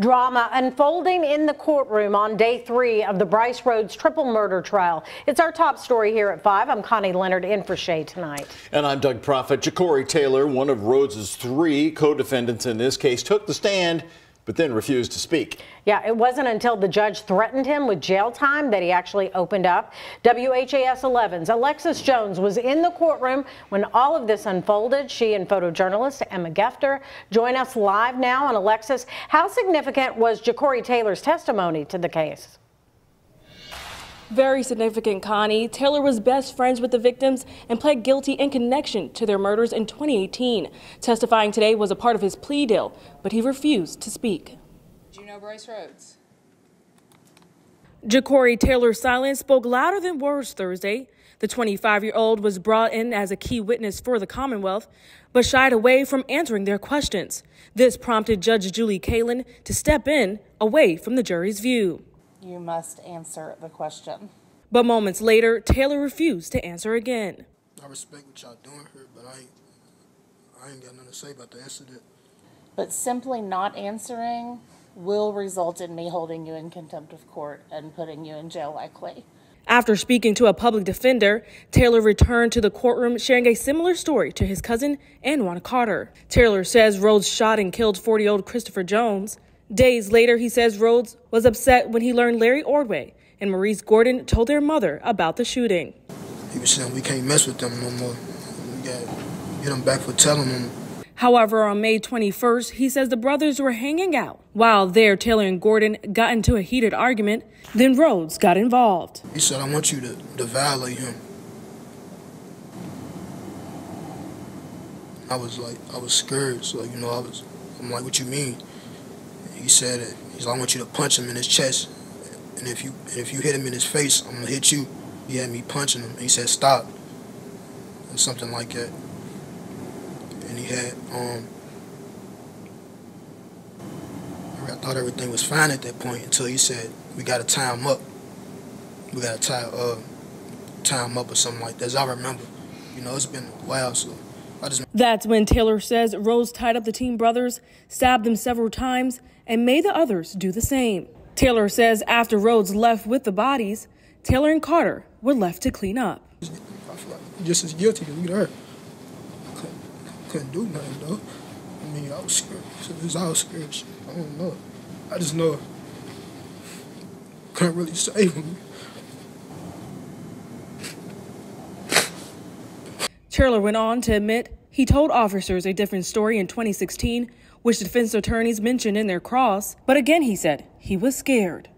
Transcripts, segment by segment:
Drama unfolding in the courtroom on day 3 of the Bryce Rhodes triple murder trial. It's our top story here at 5. I'm Connie Leonard in for Shay tonight. And I'm Doug Prophet. Ja'Cory Taylor, one of Rhodes' 3 co-defendants in this case, took the stand but then refused to speak. Yeah, it wasn't until the judge threatened him with jail time that he actually opened up. WHAS11's Alexis Jones was in the courtroom when all of this unfolded. She and photojournalist Emma Gefter join us live now. And Alexis, how significant was Ja'Cory Taylor's testimony to the case? Very significant, Connie. Taylor was best friends with the victims and pled guilty in connection to their murders in 2018. Testifying today was a part of his plea deal, but he refused to speak. Do you know Bryce Rhodes? Ja'Cory Taylor's silence spoke louder than words Thursday. The 25-year-old was brought in as a key witness for the Commonwealth, but shied away from answering their questions. This prompted Judge Julie Kalin to step in away from the jury's view. You must answer the question. But moments later, Taylor refused to answer again. I respect what y'all doing here, but I ain't got nothing to say about the incident. But simply not answering will result in me holding you in contempt of court and putting you in jail likely. After speaking to a public defender, Taylor returned to the courtroom sharing a similar story to his cousin Anwan Carter. Taylor says Rhodes shot and killed 40-year-old Christopher Jones. Days later, he says Rhodes was upset when he learned Larry Ordway and Maurice Gordon told their mother about the shooting. He was saying we can't mess with them no more. We got to get them back for telling them. However, on May 21st, he says the brothers were hanging out. While there, Taylor and Gordon got into a heated argument. Then Rhodes got involved. He said, I want you to violate him. I was scared. So, I'm like, what you mean? He said, I want you to punch him in his chest, and if you hit him in his face, I'm gonna hit you. He had me punching him, and he said, stop, or something like that. And he had, I thought everything was fine at that point until he said, we gotta tie him up. We gotta tie him up or something like that. As I remember, it's been a while, so. That's when Taylor says Rhodes tied up the teen brothers, stabbed them several times, and made the others do the same. Taylor says after Rhodes left with the bodies, Taylor and Carter were left to clean up. I feel like just as guilty as we her. Couldn't do nothing, though. I was scared. I was scared. I don't know. I just know couldn't really save him. Taylor went on to admit he told officers a different story in 2016, which defense attorneys mentioned in their cross. But again, he said he was scared.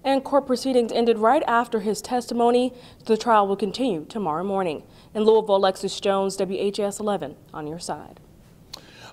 And court proceedings ended right after his testimony. The trial will continue tomorrow morning. In Louisville, Alexis Jones, WHAS 11, on your side.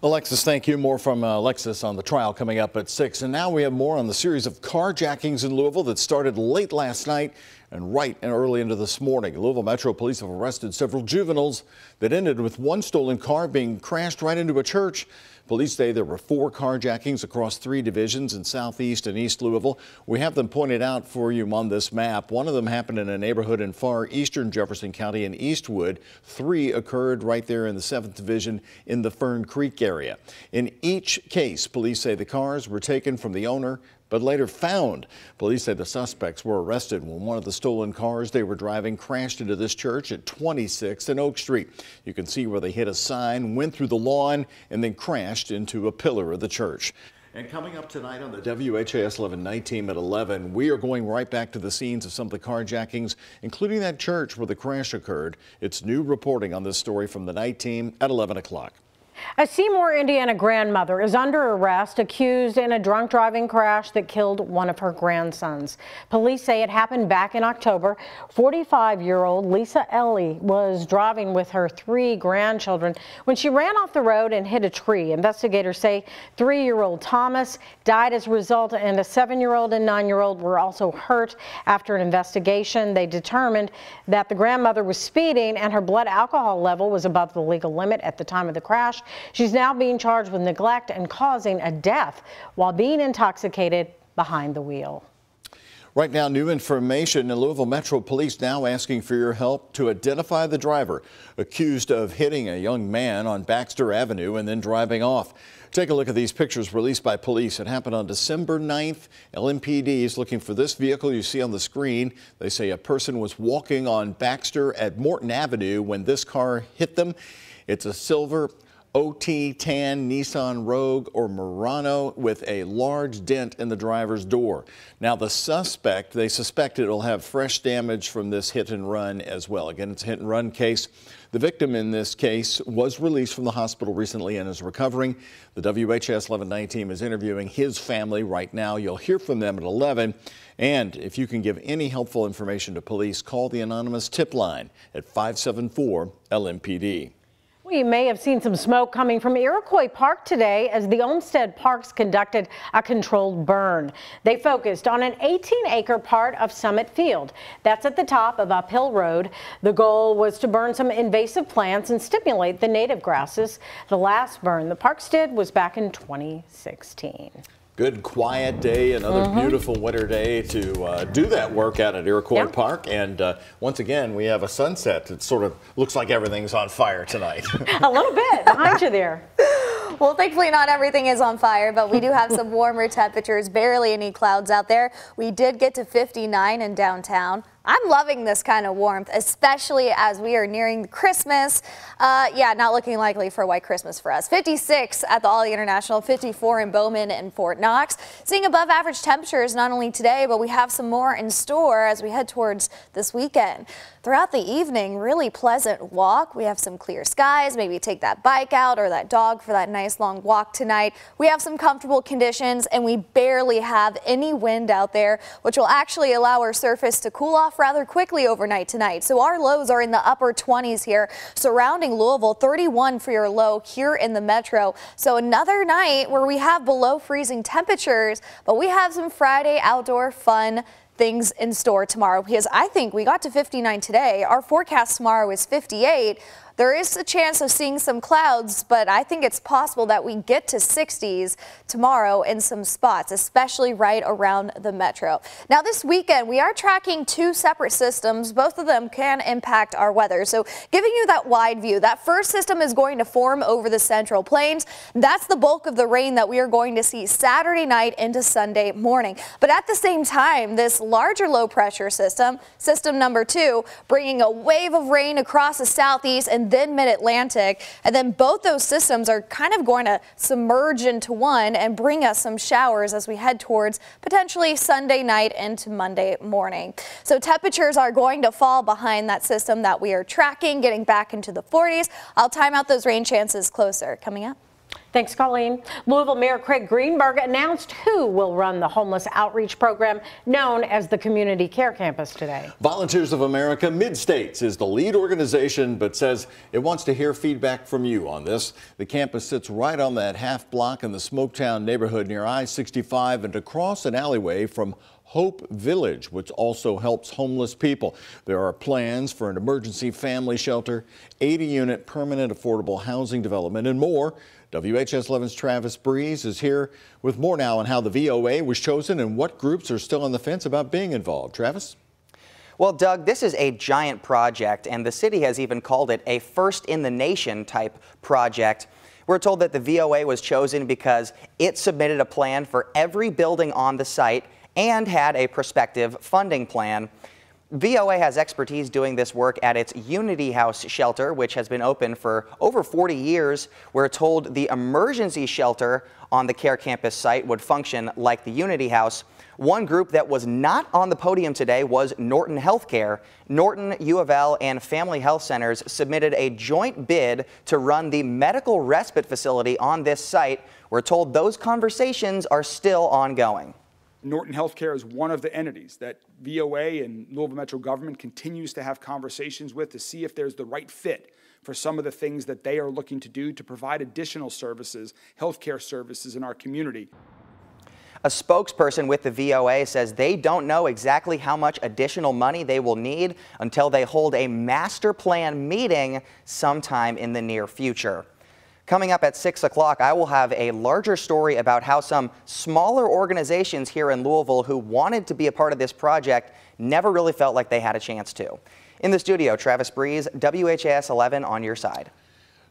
Alexis, thank you. More from Alexis on the trial coming up at 6. And now we have more on the series of carjackings in Louisville that started late last night and right and early into this morning. Louisville Metro Police have arrested several juveniles that ended with one stolen car being crashed right into a church. Police say there were 4 carjackings across 3 divisions in southeast and east Louisville. We have them pointed out for you on this map. One of them happened in a neighborhood in far eastern Jefferson County in Eastwood. 3 occurred right there in the 7th Division in the Fern Creek area. In each case, police say the cars were taken from the owner but later found. Police say the suspects were arrested when one of the stolen cars they were driving crashed into this church at 26th and Oak Street. You can see where they hit a sign, went through the lawn, and then crashed into a pillar of the church. And coming up tonight on the WHAS 11 night team at 11, we are going right back to the scenes of some of the carjackings, including that church where the crash occurred. It's new reporting on this story from the night team at 11 o'clock. A Seymour, Indiana grandmother is under arrest, accused in a drunk driving crash that killed one of her grandsons. Police say it happened back in October. 45-year-old Lisa Ellie was driving with her 3 grandchildren when she ran off the road and hit a tree. Investigators say 3-year-old Thomas died as a result, and a 7-year-old and 9-year-old were also hurt. After an investigation, they determined that the grandmother was speeding and her blood alcohol level was above the legal limit at the time of the crash. She's now being charged with neglect and causing a death while being intoxicated behind the wheel. Right now, new information. Louisville Metro Police now asking for your help to identify the driver accused of hitting a young man on Baxter Avenue and then driving off. Take a look at these pictures released by police. It happened on December 9th. LMPD is looking for this vehicle you see on the screen. They say a person was walking on Baxter at Morton Avenue when this car hit them. It's a silver OT tan Nissan Rogue or Murano with a large dent in the driver's door. Now the suspect, they suspect it'll have fresh damage from this hit and run as well. Again, it's a hit and run case. The victim in this case was released from the hospital recently and is recovering. The WHAS11 night team is interviewing his family right now. You'll hear from them at 11. And if you can give any helpful information to police, call the anonymous tip line at 574 LMPD. You may have seen some smoke coming from Iroquois Park today as the Olmsted Parks conducted a controlled burn. They focused on an 18-acre part of Summit Field. That's at the top of Uphill Road. The goal was to burn some invasive plants and stimulate the native grasses. The last burn the parks did was back in 2016. Good quiet day, another beautiful winter day to do that work out at Iroquois Park. And once again, we have a sunset. It sort of looks like everything's on fire tonight. A little bit behind you there. Well, thankfully not everything is on fire, but we do have some warmer temperatures, barely any clouds out there. We did get to 59 in downtown. I'm loving this kind of warmth, especially as we are nearing Christmas. Yeah, not looking likely for a white Christmas for us. 56 at the Ollie International, 54 in Bowman and Fort Knox. Seeing above average temperatures not only today, but we have some more in store as we head towards this weekend. Throughout the evening, really pleasant walk. We have some clear skies. Maybe take that bike out or that dog for that nice long walk tonight. We have some comfortable conditions and we barely have any wind out there, which will actually allow our surface to cool off rather quickly overnight tonight. So our lows are in the upper 20s here surrounding Louisville, 31 for your low here in the metro. So another night where we have below freezing temperatures, but we have some Friday outdoor fun things in store tomorrow because I think we got to 59 today. Our forecast tomorrow is 58. There is a chance of seeing some clouds, but I think it's possible that we get to 60s tomorrow in some spots, especially right around the metro. Now this weekend, we are tracking two separate systems. Both of them can impact our weather. So giving you that wide view, that first system is going to form over the central plains. That's the bulk of the rain that we are going to see Saturday night into Sunday morning. But at the same time, this larger low pressure system, system number 2, bringing a wave of rain across the southeast and then mid-Atlantic, and then both those systems are kind of going to submerge into one and bring us some showers as we head towards potentially Sunday night into Monday morning. So temperatures are going to fall behind that system that we are tracking, getting back into the 40s. I'll time out those rain chances closer coming up. Thanks, Colleen. Louisville Mayor Craig Greenberg announced who will run the homeless outreach program known as the Community Care Campus today. Volunteers of America Mid-States is the lead organization, but says it wants to hear feedback from you on this. The campus sits right on that half block in the Smoketown neighborhood near I-65 and across an alleyway from Hope Village, which also helps homeless people. There are plans for an emergency family shelter, 80-unit permanent affordable housing development, and more. WHS11's Travis Bryce is here with more now on how the VOA was chosen and what groups are still on the fence about being involved. Travis? Well, Doug, this is a giant project, and the city has even called it a first-in-the-nation type project. We're told that the VOA was chosen because it submitted a plan for every building on the site and had a prospective funding plan. VOA has expertise doing this work at its Unity House shelter, which has been open for over 40 years. We're told the emergency shelter on the Care Campus site would function like the Unity House. One group that was not on the podium today was Norton Healthcare. Norton, U of L, and Family Health Centers submitted a joint bid to run the medical respite facility on this site. We're told those conversations are still ongoing. Norton Healthcare is one of the entities that VOA and Louisville Metro government continues to have conversations with to see if there's the right fit for some of the things that they are looking to do to provide additional services, healthcare services in our community. A spokesperson with the VOA says they don't know exactly how much additional money they will need until they hold a master plan meeting sometime in the near future. Coming up at 6 o'clock, I will have a larger story about how some smaller organizations here in Louisville who wanted to be a part of this project never really felt like they had a chance to. In the studio, Travis Bryce, WHAS 11 on your side.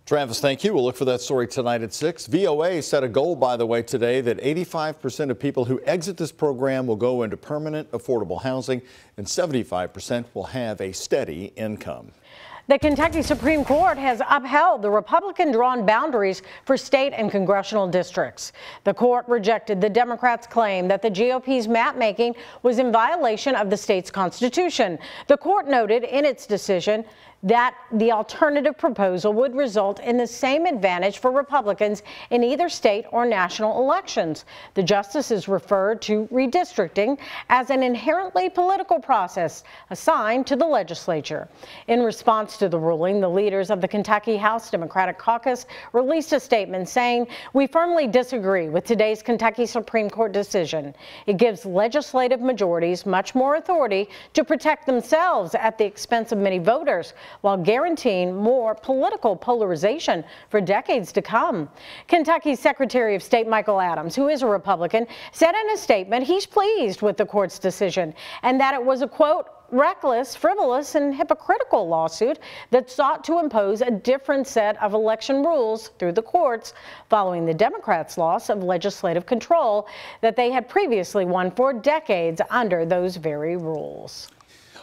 Travis, thank you. We'll look for that story tonight at 6. VOA set a goal, by the way, today that 85% of people who exit this program will go into permanent affordable housing and 75% will have a steady income. The Kentucky Supreme Court has upheld the Republican-drawn boundaries for state and congressional districts. The court rejected the Democrats' claim that the GOP's map-making was in violation of the state's constitution. The court noted in its decision that the alternative proposal would result in the same advantage for Republicans in either state or national elections. The justices referred to redistricting as an inherently political process assigned to the legislature. In response to the ruling, the leaders of the Kentucky House Democratic Caucus released a statement saying, "We firmly disagree with today's Kentucky Supreme Court decision. It gives legislative majorities much more authority to protect themselves at the expense of many voters, while guaranteeing more political polarization for decades to come." Kentucky's Secretary of State Michael Adams, who is a Republican, said in a statement he's pleased with the court's decision and that it was a, quote, reckless, frivolous, and hypocritical lawsuit that sought to impose a different set of election rules through the courts following the Democrats' loss of legislative control that they had previously won for decades under those very rules.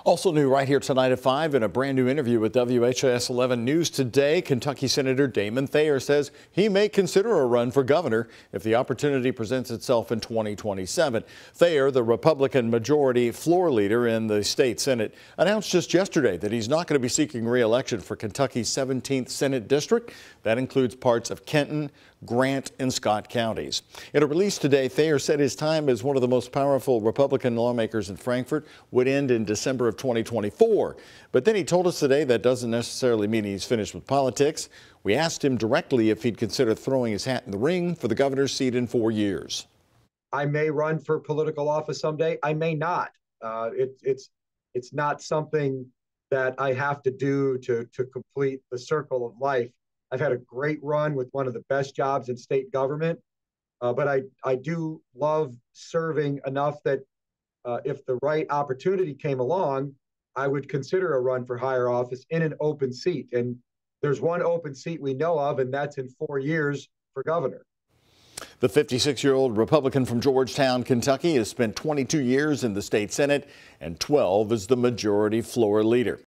Also new right here tonight at 5 in a brand new interview with WHAS11 News Today, Kentucky Senator Damon Thayer says he may consider a run for governor if the opportunity presents itself in 2027. Thayer, the Republican majority floor leader in the state Senate, announced just yesterday that he's not going to be seeking re-election for Kentucky's 17th Senate District. That includes parts of Kenton, Grant, and Scott counties. In a release today, Thayer said his time as one of the most powerful Republican lawmakers in Frankfort would end in December of 2024. But then he told us today that doesn't necessarily mean he's finished with politics. We asked him directly if he'd consider throwing his hat in the ring for the governor's seat in 4 years. I may run for political office someday. I may not. It's not something that I have to do to complete the circle of life. I've had a great run with one of the best jobs in state government, but I do love serving enough that if the right opportunity came along, I would consider a run for higher office in an open seat. And there's one open seat we know of, and that's in 4 years for governor. The 56-year-old Republican from Georgetown, Kentucky, has spent 22 years in the state Senate and 12 as the majority floor leader.